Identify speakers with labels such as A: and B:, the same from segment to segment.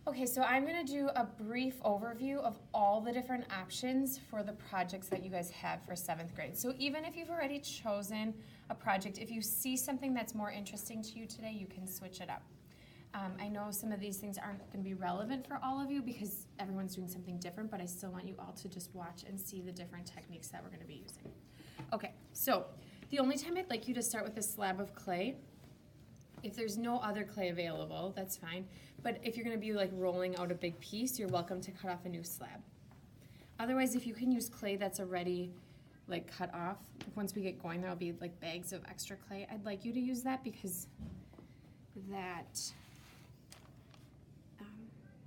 A: Okay, so I'm gonna do a brief overview of all the different options for the projects that you guys have for 7th grade. So even if you've already chosen a project, if you see something that's more interesting to you today, you can switch it up. I know some of these things aren't gonna be relevant for all of you because everyone's doing something different, but I still want you all to just watch and see the different techniques that we're gonna be using. Okay, so the only time I'd like you to start with a slab of clay, if there's no other clay available, that's fine. But if you're gonna be like rolling out a big piece, you're welcome to cut off a new slab. Otherwise, if you can use clay that's already like cut off, once we get going, there'll be like bags of extra clay. I'd like you to use that because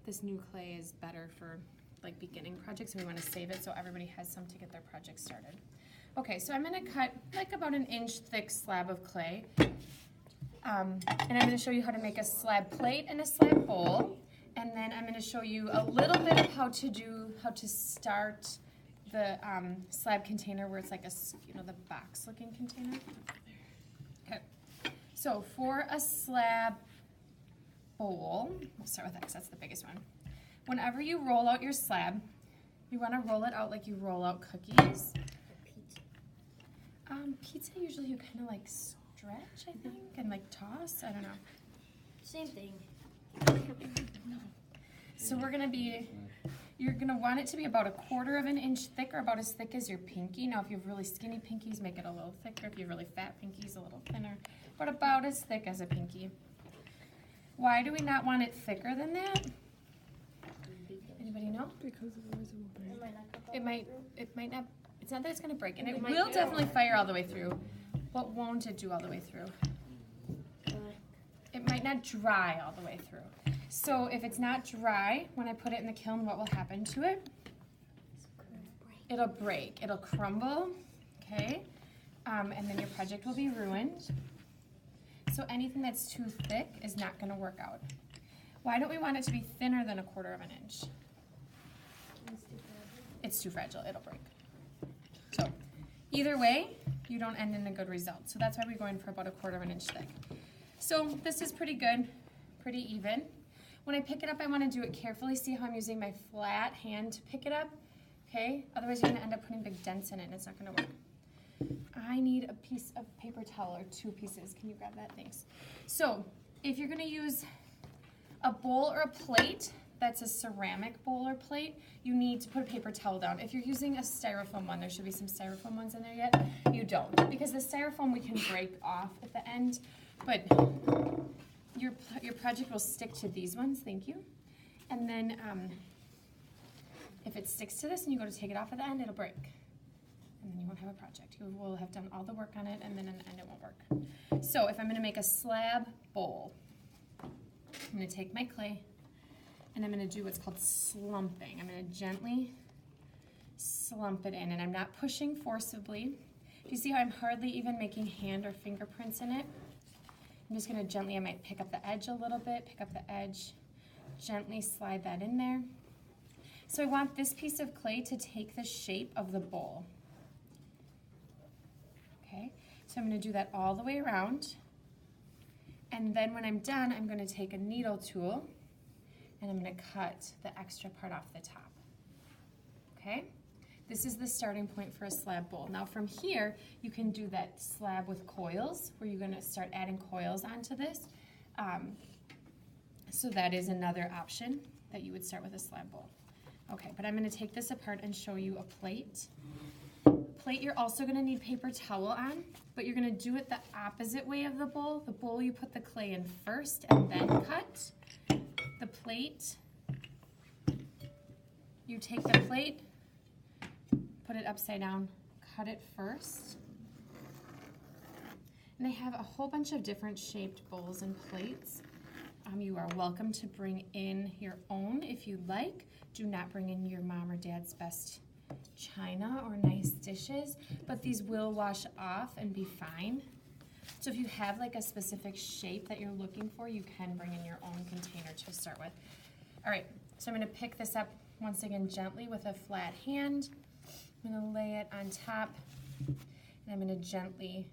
A: this new clay is better for like beginning projects, and we wanna save it so everybody has some to get their project started. Okay, so I'm gonna cut like about an inch thick slab of clay. And I'm going to show you how to make a slab plate and a slab bowl, and then I'm going to show you a little bit of how to start the slab container where it's like the box looking container. Okay, so for a slab bowl, we'll start with that because that's the biggest one. Whenever you roll out your slab, you want to roll it out like you roll out cookies. Pizza usually you kind of like stretch, I think, and like toss. I don't know.
B: Same thing.
A: So you're gonna want it to be about 1/4 of an inch thick, or about as thick as your pinky. Now, if you have really skinny pinkies, make it a little thicker. If you have really fat pinkies, a little thinner. But about as thick as a pinky. Why do we not want it thicker than that? Anybody know?
C: Because otherwise it will break.
A: It might not. It's not that it's gonna break, and it
B: might
A: will
B: do.
A: definitely fire all the way through. What won't it do all the way through? It might not dry all the way through. So if it's not dry, when I put it in the kiln, what will happen to it? It'll break, it'll crumble, okay? And then your project will be ruined. So anything that's too thick is not gonna work out. Why don't we want it to be thinner than 1/4 of an inch? It's too fragile, it'll break. So either way, you don't end in a good result. So that's why we're going for about 1/4 of an inch thick. So this is pretty good, pretty even. When I pick it up, I want to do it carefully. See how I'm using my flat hand to pick it up? Okay, otherwise you're going to end up putting big dents in it and it's not going to work. I need a piece of paper towel or 2 pieces. Can you grab that? Thanks. So if you're going to use a bowl or a plate that's a ceramic bowl or plate, you need to put a paper towel down. If you're using a styrofoam one, there should be some styrofoam ones in there yet. You don't, because the styrofoam we can break off at the end, but your project will stick to these ones. Thank you. And then if it sticks to this and you go to take it off at the end, it'll break, and then you won't have a project. You will have done all the work on it, and then in the end it won't work. So if I'm going to make a slab bowl, I'm going to take my clay, and I'm going to do what's called slumping. I'm going to gently slump it in, and I'm not pushing forcibly. Do you see how I'm hardly even making hand or fingerprints in it? I'm just going to gently, I might pick up the edge a little bit, pick up the edge, gently slide that in there. So I want this piece of clay to take the shape of the bowl. Okay, so I'm going to do that all the way around. And then when I'm done, I'm going to take a needle tool and I'm going to cut the extra part off the top. Okay? This is the starting point for a slab bowl. Now from here, you can do that slab with coils, where you're going to start adding coils onto this. So that is another option, that you would start with a slab bowl. Okay, but I'm going to take this apart and show you a plate. Plate, you're also going to need paper towel on, but you're going to do it the opposite way of the bowl. The bowl, you put the clay in first and then cut. The plate, you take the plate, put it upside down, cut it first. And they have a whole bunch of different shaped bowls and plates. You are welcome to bring in your own if you'd like. Do not bring in your mom or dad's best china or nice dishes, but these will wash off and be fine. So if you have like a specific shape that you're looking for, you can bring in your own container to start with. All right, so I'm going to pick this up once again gently with a flat hand. I'm going to lay it on top, and I'm going to gently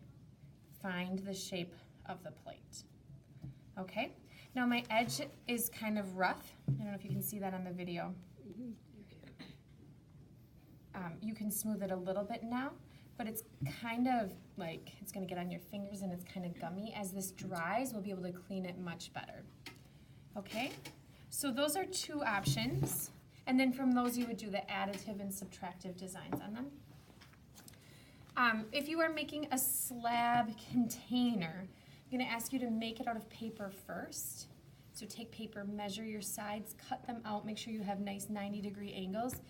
A: find the shape of the plate. Okay, Now my edge is kind of rough. I don't know if you can see that on the video. You can smooth it a little bit now, but it's kind of like, it's gonna get on your fingers and it's kind of gummy. As this dries, we'll be able to clean it much better. Okay, so those are 2 options. And then from those, you would do the additive and subtractive designs on them. If you are making a slab container, I'm gonna ask you to make it out of paper first. So take paper, measure your sides, cut them out, make sure you have nice 90-degree angles.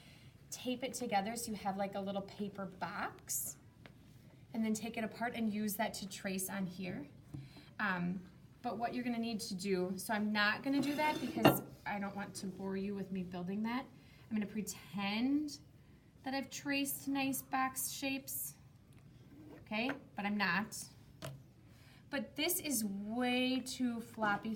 A: Tape it together so you have like a little paper box, and then take it apart and use that to trace on here. But what you're gonna need to do, so I'm not gonna do that because I don't want to bore you with me building that. I'm gonna pretend that I've traced nice box shapes, okay? But I'm not. But this is way too floppy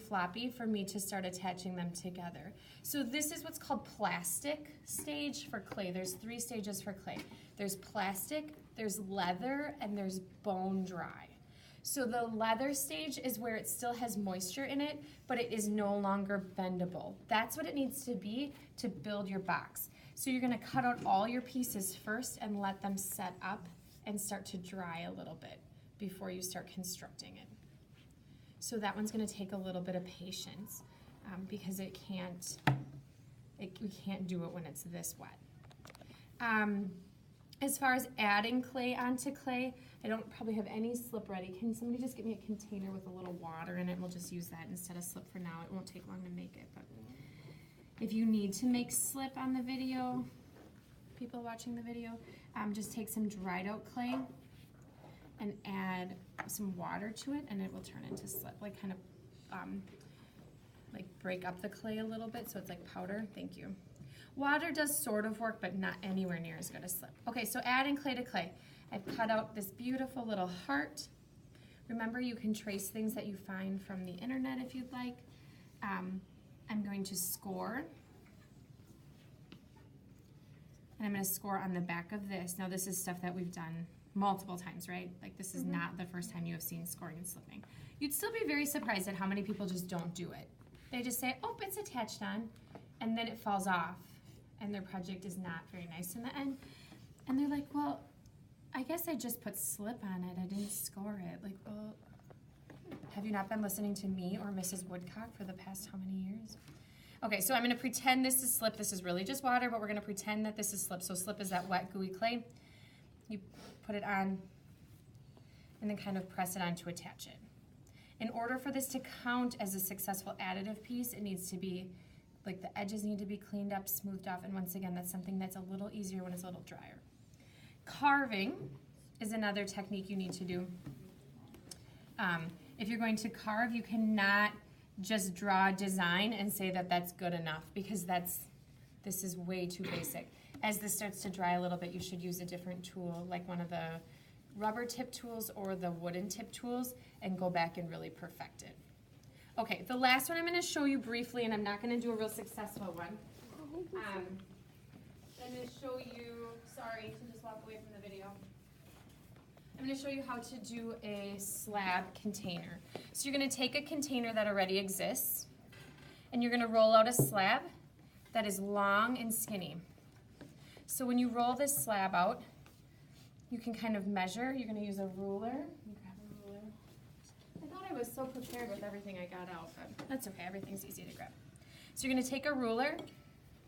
A: for me to start attaching them together. So this is what's called plastic stage for clay. There's 3 stages for clay. There's plastic, there's leather, and there's bone dry. So the leather stage is where it still has moisture in it, but it is no longer bendable. That's what it needs to be to build your box. So you're gonna cut out all your pieces first and let them set up and start to dry a little bit before you start constructing it. So that one's gonna take a little bit of patience because we can't do it when it's this wet. As far as adding clay onto clay, I don't probably have any slip ready. Can somebody just get me a container with a little water in it? We'll just use that instead of slip for now. It won't take long to make it, but if you need to make slip on the video, people watching the video, just take some dried out clay and add some water to it, and it will turn into slip, like kind of like break up the clay a little bit so it's like powder. Thank you. Water does sort of work, but not anywhere near as good as slip. Okay, so adding clay to clay. I've cut out this beautiful little heart. Remember, you can trace things that you find from the internet if you'd like. I'm going to score. And I'm going to score on the back of this. Now, this is stuff that we've done multiple times, right? Like, this is not the first time you have seen scoring and slipping. You'd still be very surprised at how many people just don't do it. They just say, oh, it's attached on, and then it falls off, and their project is not very nice in the end. And they're like, well, I guess I just put slip on it. I didn't score it. Like, well, have you not been listening to me or Mrs. Woodcock for the past how many years? Okay, so I'm going to pretend this is slip. This is really just water, but we're going to pretend that this is slip. So slip is that wet, gooey clay. You put it on and then kind of press it on to attach it. In order for this to count as a successful additive piece, it needs to be, like the edges need to be cleaned up, smoothed off, and once again, that's something that's a little easier when it's a little drier. Carving is another technique you need to do. If you're going to carve, you cannot just draw a design and say that that's good enough, because this is way too basic. As this starts to dry a little bit, you should use a different tool, like one of the rubber tip tools or the wooden tip tools, and go back and really perfect it. Okay, the last one I'm going to show you briefly, and I'm not going to do a real successful one. I'm going to show you, sorry to just walk away from the video. I'm going to show you how to do a slab container. So you're going to take a container that already exists, and you're going to roll out a slab that is long and skinny. So when you roll this slab out, you can kind of measure. You're going to use a ruler. Grab a ruler. I thought I was so prepared with everything I got out, but that's okay. Everything's easy to grab. So you're going to take a ruler,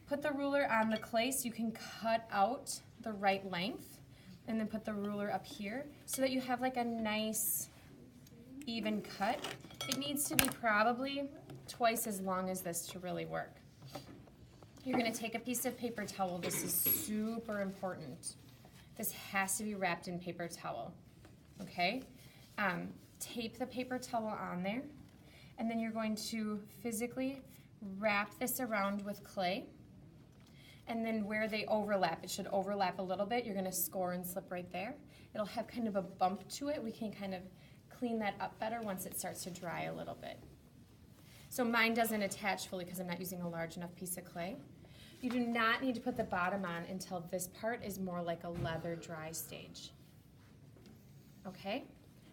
A: put the ruler on the clay so you can cut out the right length, and then put the ruler up here so that you have like a nice even cut. It needs to be probably twice as long as this to really work. You're going to take a piece of paper towel. This is super important. This has to be wrapped in paper towel, okay? Tape the paper towel on there, and then you're going to physically wrap this around with clay, and then where they overlap, it should overlap a little bit, you're gonna score and slip right there. It'll have kind of a bump to it. We can kind of clean that up better once it starts to dry a little bit. So mine doesn't attach fully because I'm not using a large enough piece of clay. You do not need to put the bottom on until this part is more like a leather dry stage. Okay?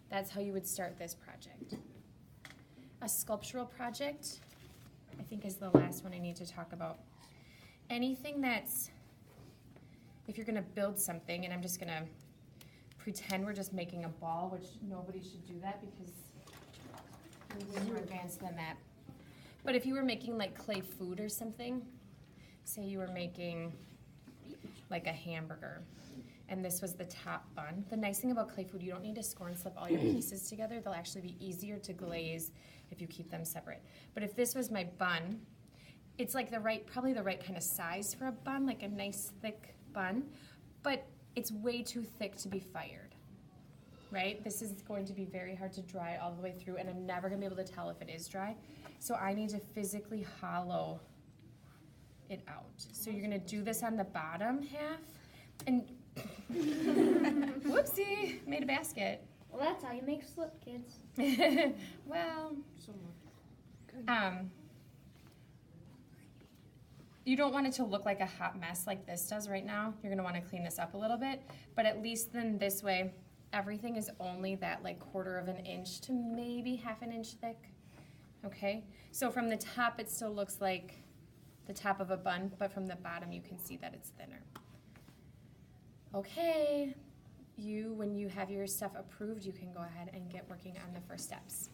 A: That's how you would start this project. A sculptural project, I think, is the last one I need to talk about. Anything that's, if you're gonna build something, and I'm just gonna pretend we're just making a ball, which nobody should do that because we're way more advanced than that. But if you were making like clay food or something, say you were making like a hamburger, and this was the top bun. The nice thing about clay food, you don't need to score and slip all your pieces together. They'll actually be easier to glaze if you keep them separate. But if this was my bun, it's like probably the right kind of size for a bun, like a nice thick bun, but it's way too thick to be fired, right? This is going to be very hard to dry all the way through, and I'm never gonna be able to tell if it is dry. So I need to physically hollow it out. So you're gonna do this on the bottom half, and whoopsie, made a basket.
C: Well, that's how you make slip, kids.
A: Well, you don't want it to look like a hot mess like this does right now. You're gonna wanna clean this up a little bit, but at least then this way, everything is only that like 1/4 of an inch to maybe 1/2 inch thick, okay? So from the top, it still looks like the top of a bun, but from the bottom, you can see that it's thinner. Okay, when you have your stuff approved, you can go ahead and get working on the first steps.